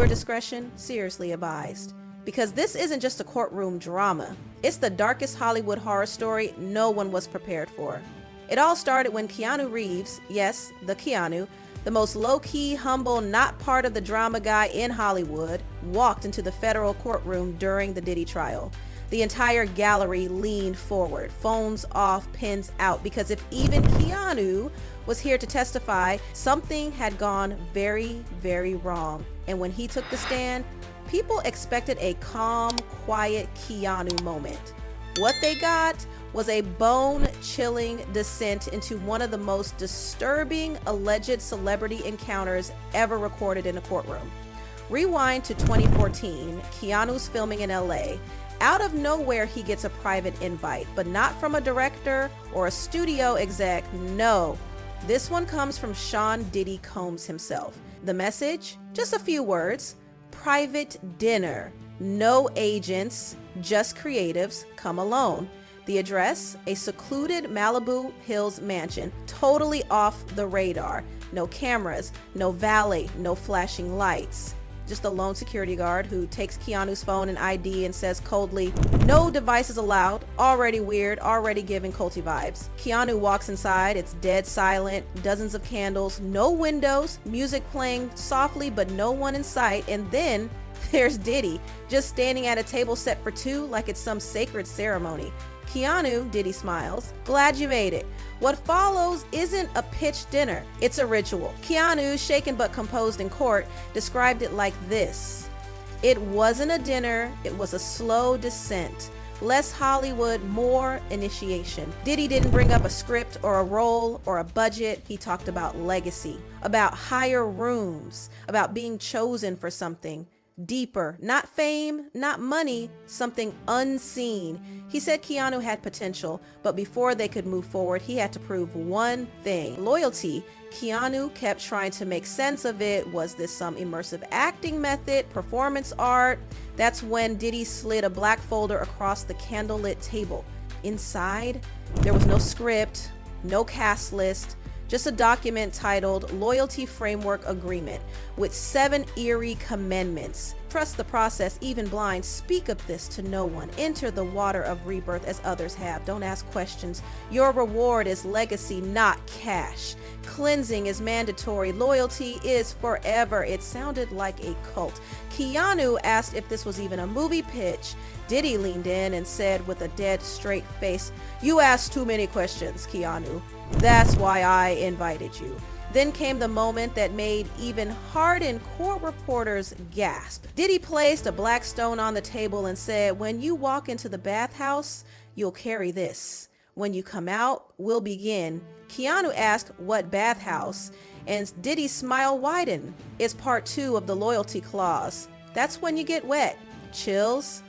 Viewer discretion seriously advised. Because this isn't just a courtroom drama. It's the darkest Hollywood horror story no one was prepared for. It all started when Keanu Reeves, yes, the Keanu, the most low-key, humble, not part of the drama guy in Hollywood, walked into the federal courtroom during the Diddy trial. The entire gallery leaned forward, phones off, pens out, because if even Keanu was here to testify, something had gone very, very wrong. And when he took the stand, people expected a calm, quiet Keanu moment. What they got was a bone-chilling descent into one of the most disturbing alleged celebrity encounters ever recorded in a courtroom. Rewind to 2014, Keanu's filming in LA. Out of nowhere, he gets a private invite, but not from a director or a studio exec, no. This one comes from Sean Diddy Combs himself. The message? Just a few words. Private dinner. No agents, just creatives, come alone. The address? A secluded Malibu Hills mansion, totally off the radar. No cameras, no valet, no flashing lights. Just a lone security guard who takes Keanu's phone and ID and says coldly, "No devices allowed." Already weird, already giving culty vibes. Keanu walks inside, it's dead silent, dozens of candles, no windows, music playing softly but no one in sight, and then there's Diddy, just standing at a table set for two like it's some sacred ceremony. Keanu, Diddy smiles, "Glad you made it." What follows isn't a pitch dinner, it's a ritual. Keanu, shaken but composed in court, described it like this. It wasn't a dinner, it was a slow descent. Less Hollywood, more initiation. Diddy didn't bring up a script or a role or a budget. He talked about legacy, about higher rooms, about being chosen for something deeper, not fame, not money, something unseen. He said Keanu had potential, but before they could move forward, he had to prove one thing: loyalty. Keanu kept trying to make sense of it. Was this some immersive acting method, performance art? That's when Diddy slid a black folder across the candlelit table. Inside, there was no script, no cast list, just a document titled Loyalty Framework Agreement with 7 eerie commandments. Trust the process, even blind. Speak of this to no one. Enter the water of rebirth as others have. Don't ask questions. Your reward is legacy, not cash. Cleansing is mandatory. Loyalty is forever. It sounded like a cult. Keanu asked if this was even a movie pitch. Diddy leaned in and said with a dead straight face, "You asked too many questions, Keanu. That's why I invited you." Then came the moment that made even hardened court reporters gasp. Diddy placed a black stone on the table and said, "When you walk into the bathhouse, you'll carry this. When you come out, we'll begin." Keanu asked what bathhouse, and Diddy's smile widened. It's part 2 of the loyalty clause. That's when you get wet. Chills?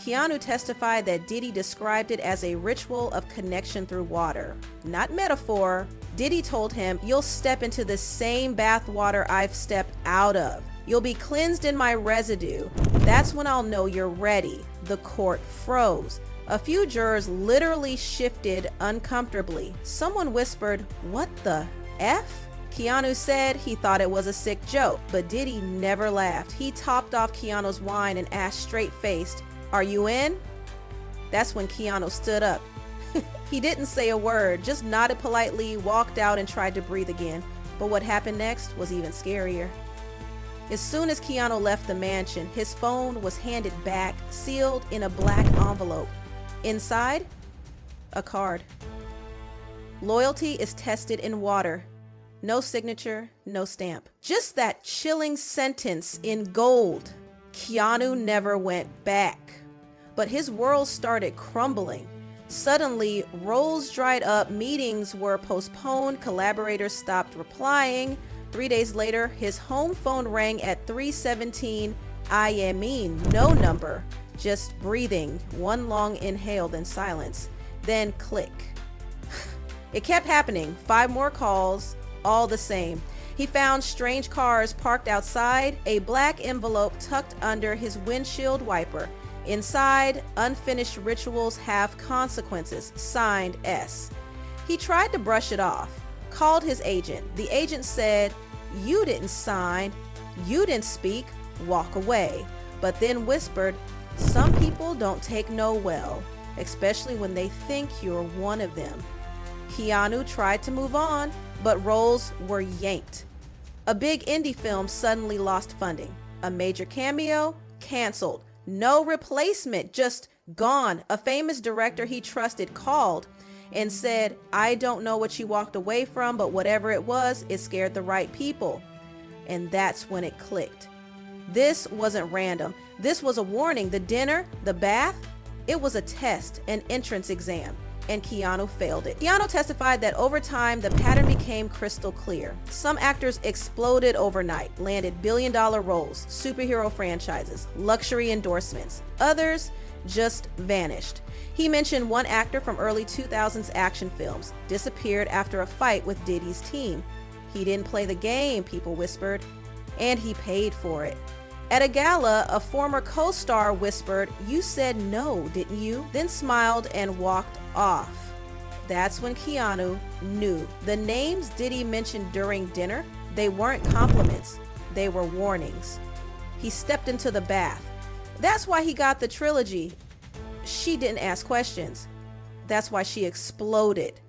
Keanu testified that Diddy described it as a ritual of connection through water, not metaphor. Diddy told him, "You'll step into the same bath water I've stepped out of. You'll be cleansed in my residue. That's when I'll know you're ready." The court froze. A few jurors literally shifted uncomfortably. Someone whispered, "What the F?" Keanu said he thought it was a sick joke, but Diddy never laughed. He topped off Keanu's wine and asked straight-faced, "Are you in?" That's when Keanu stood up. He didn't say a word, just nodded politely, walked out and tried to breathe again. But what happened next was even scarier. As soon as Keanu left the mansion, his phone was handed back, sealed in a black envelope. Inside, a card. Loyalty is tested in water. No signature, no stamp. Just that chilling sentence in gold. Keanu never went back. But his world started crumbling. Suddenly, roles dried up, meetings were postponed, collaborators stopped replying. 3 days later, his home phone rang at 3:17. I mean, no number, just breathing, one long inhale, then silence, then click. It kept happening, 5 more calls, all the same. He found strange cars parked outside, a black envelope tucked under his windshield wiper. Inside, unfinished rituals have consequences, signed S. He tried to brush it off, called his agent. The agent said, "You didn't sign, you didn't speak, walk away, but then whispered, "Some people don't take no well, especially when they think you're one of them." Keanu tried to move on, but roles were yanked. A big indie film suddenly lost funding. A major cameo canceled. No replacement, just gone. A famous director he trusted called and said, "I don't know what you walked away from, but whatever it was, it scared the right people." And that's when it clicked. This wasn't random. This was a warning. The dinner, the bath, it was a test, an entrance exam, and Keanu failed it. Keanu testified that over time, the pattern became crystal clear. Some actors exploded overnight, landed billion-dollar roles, superhero franchises, luxury endorsements. Others just vanished. He mentioned one actor from early 2000s action films disappeared after a fight with Diddy's team. He didn't play the game, people whispered, and he paid for it. At a gala, a former co-star whispered, "You said no, didn't you?" Then smiled and walked off. That's when Keanu knew. The names Diddy mentioned during dinner, they weren't compliments, they were warnings. He stepped into the bath. That's why he got the trilogy. She didn't ask questions. That's why she exploded.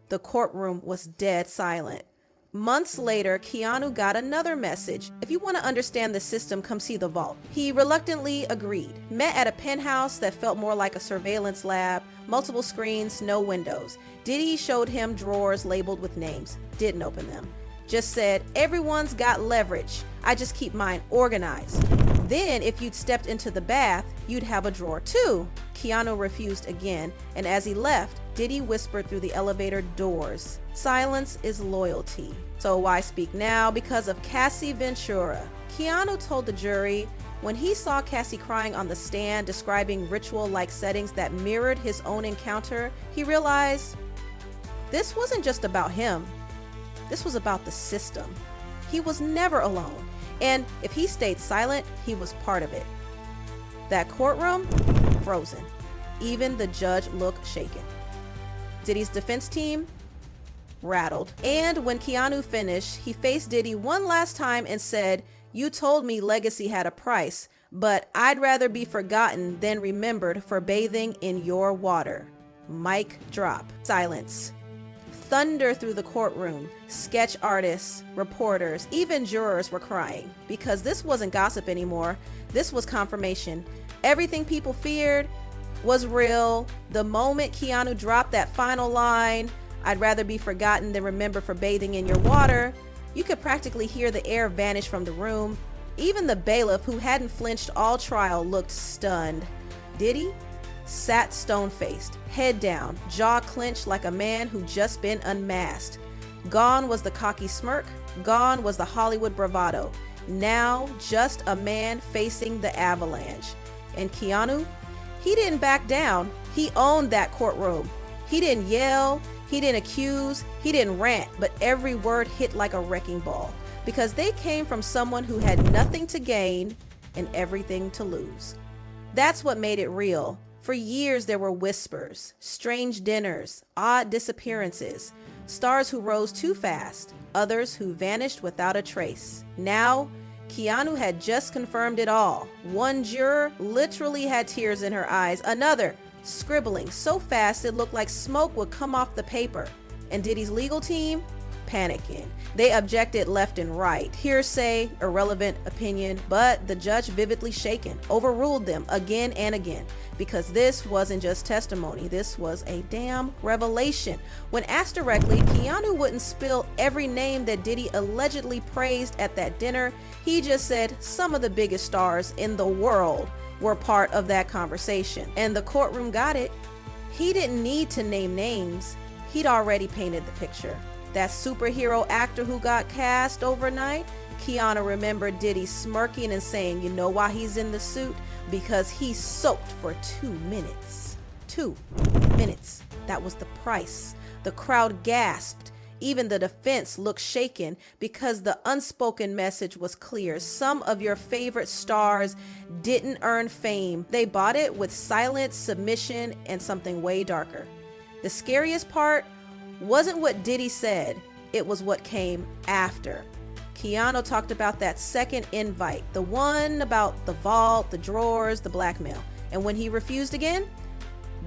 The courtroom was dead silent. Months later, Keanu got another message. "If you want to understand the system, come see the vault." He reluctantly agreed. Met at a penthouse that felt more like a surveillance lab, multiple screens, no windows. Diddy showed him drawers labeled with names. Didn't open them. Just said, "Everyone's got leverage. I just keep mine organized." Then, if you'd stepped into the bath, you'd have a drawer too. Keanu refused again, and as he left, Diddy whispered through the elevator doors, "Silence is loyalty." So why speak now? Because of Cassie Ventura. Keanu told the jury when he saw Cassie crying on the stand, describing ritual-like settings that mirrored his own encounter, he realized this wasn't just about him. This was about the system. He was never alone. And if he stayed silent, he was part of it. That courtroom, frozen. Even the judge looked shaken. Diddy's defense team, rattled. And when Keanu finished, he faced Diddy one last time and said, "You told me legacy had a price, but I'd rather be forgotten than remembered for bathing in your water." Mic drop. Silence. Thunder through the courtroom. Sketch artists, reporters, even jurors were crying because this wasn't gossip anymore. This was confirmation. Everything people feared was real. The moment Keanu dropped that final line, "I'd rather be forgotten than remembered for bathing in your water," you could practically hear the air vanish from the room. Even the bailiff, who hadn't flinched all trial, looked stunned. Diddy sat stone-faced, head down, jaw clenched like a man who'd just been unmasked. Gone was the cocky smirk, gone was the Hollywood bravado. Now, just a man facing the avalanche. And Keanu, he didn't back down. He owned that courtroom. He didn't yell, he didn't accuse, he didn't rant, but every word hit like a wrecking ball because they came from someone who had nothing to gain and everything to lose. That's what made it real. For years, there were whispers, strange dinners, odd disappearances, stars who rose too fast, others who vanished without a trace. Now, Keanu had just confirmed it all. One juror literally had tears in her eyes, another scribbling so fast it looked like smoke would come off the paper. And Diddy's legal team? Panicking. They objected left and right. Hearsay, irrelevant opinion, but the judge, vividly shaken, overruled them again and again because this wasn't just testimony. This was a damn revelation. When asked directly, Keanu wouldn't spill every name that Diddy allegedly praised at that dinner. He just said some of the biggest stars in the world were part of that conversation. And the courtroom got it. He didn't need to name names. He'd already painted the picture. That superhero actor who got cast overnight, Keanu remembered Diddy smirking and saying, "You know why he's in the suit? Because he soaked for 2 minutes. 2 minutes. That was the price." The crowd gasped. Even the defense looked shaken because the unspoken message was clear. Some of your favorite stars didn't earn fame. They bought it with silence, submission, and something way darker. The scariest part wasn't what Diddy said, it was what came after. Keanu talked about that second invite, the one about the vault, the drawers, the blackmail. And when he refused again,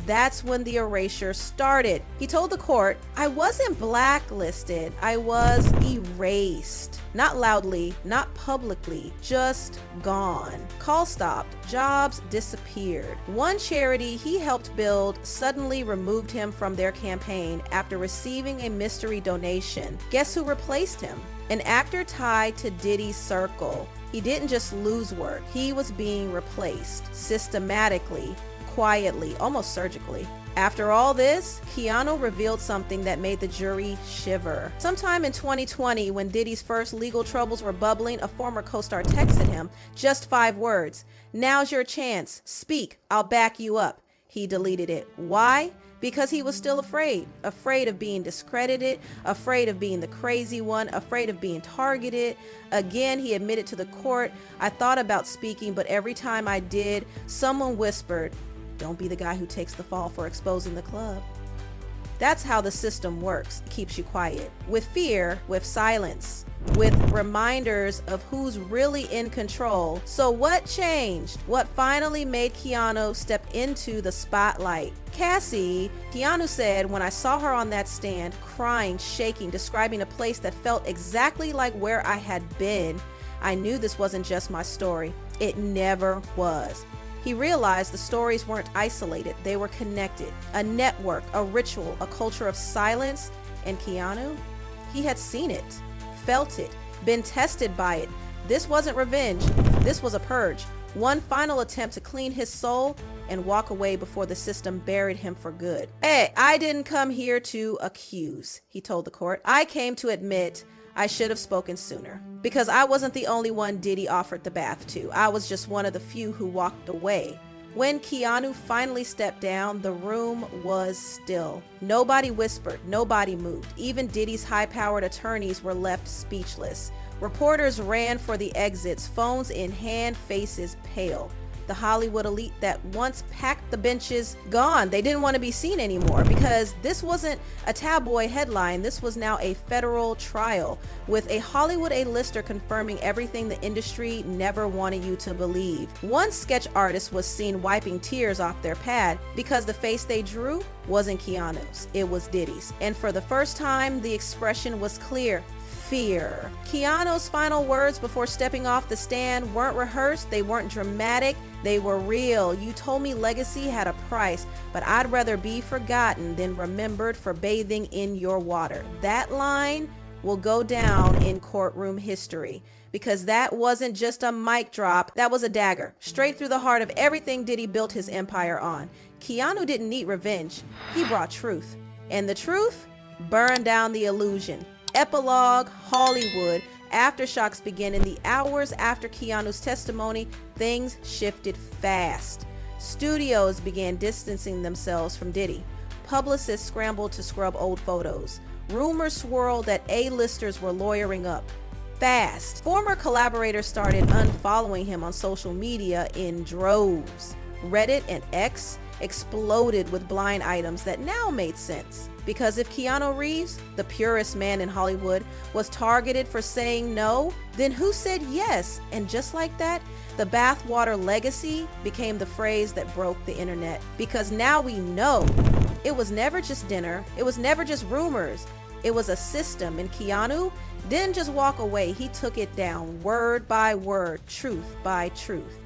that's when the erasure started. He told the court, "I wasn't blacklisted, I was erased. Not loudly, not publicly, just gone. Call stopped, jobs disappeared." One charity he helped build suddenly removed him from their campaign after receiving a mystery donation. Guess who replaced him? An actor tied to Diddy's circle. He didn't just lose work, he was being replaced systematically, quietly, almost surgically. After all this, Keanu revealed something that made the jury shiver. Sometime in 2020, when Diddy's first legal troubles were bubbling, a former co-star texted him just 5 words: "Now's your chance. Speak. I'll back you up." He deleted it. Why? Because he was still afraid of being discredited, afraid of being the crazy one, afraid of being targeted. Again, he admitted to the court, "I thought about speaking, but every time I did, someone whispered, 'Don't be the guy who takes the fall for exposing the club.'" That's how the system works. It keeps you quiet. With fear, with silence, with reminders of who's really in control. So what changed? What finally made Keanu step into the spotlight? Cassie, Keanu said, "When I saw her on that stand, crying, shaking, describing a place that felt exactly like where I had been, I knew this wasn't just my story. It never was." He realized the stories weren't isolated, they were connected. A network, a ritual, a culture of silence. And Keanu? He had seen it, felt it, been tested by it. This wasn't revenge, this was a purge. One final attempt to clean his soul and walk away before the system buried him for good. "Hey, I didn't come here to accuse," he told the court. "I came to admit I should have spoken sooner. Because I wasn't the only one Diddy offered the bath to. I was just one of the few who walked away." When Keanu finally stepped down, the room was still. Nobody whispered, nobody moved. Even Diddy's high-powered attorneys were left speechless. Reporters ran for the exits, phones in hand, faces pale. The Hollywood elite that once packed the benches, gone. They didn't want to be seen anymore because this wasn't a tabloid headline. This was now a federal trial with a Hollywood A-lister confirming everything the industry never wanted you to believe. One sketch artist was seen wiping tears off their pad because the face they drew wasn't Keanu's, it was Diddy's. And for the first time, the expression was clear: fear. Keanu's final words before stepping off the stand weren't rehearsed, they weren't dramatic, they were real. "You told me legacy had a price, but I'd rather be forgotten than remembered for bathing in your water." That line will go down in courtroom history because that wasn't just a mic drop, that was a dagger straight through the heart of everything Diddy built his empire on. Keanu didn't need revenge, he brought truth. And the truth burned down the illusion. Epilogue, Hollywood. Aftershocks began in the hours after Keanu's testimony. Things shifted fast. Studios began distancing themselves from Diddy. Publicists scrambled to scrub old photos. Rumors swirled that A-listers were lawyering up. Fast. Former collaborators started unfollowing him on social media in droves. Reddit and X exploded with blind items that now made sense. Because if Keanu Reeves, the purest man in Hollywood, was targeted for saying no, then who said yes? And just like that, the bathwater legacy became the phrase that broke the internet. Because now we know it was never just dinner, it was never just rumors, it was a system. And Keanu didn't just walk away, he took it down word by word, truth by truth.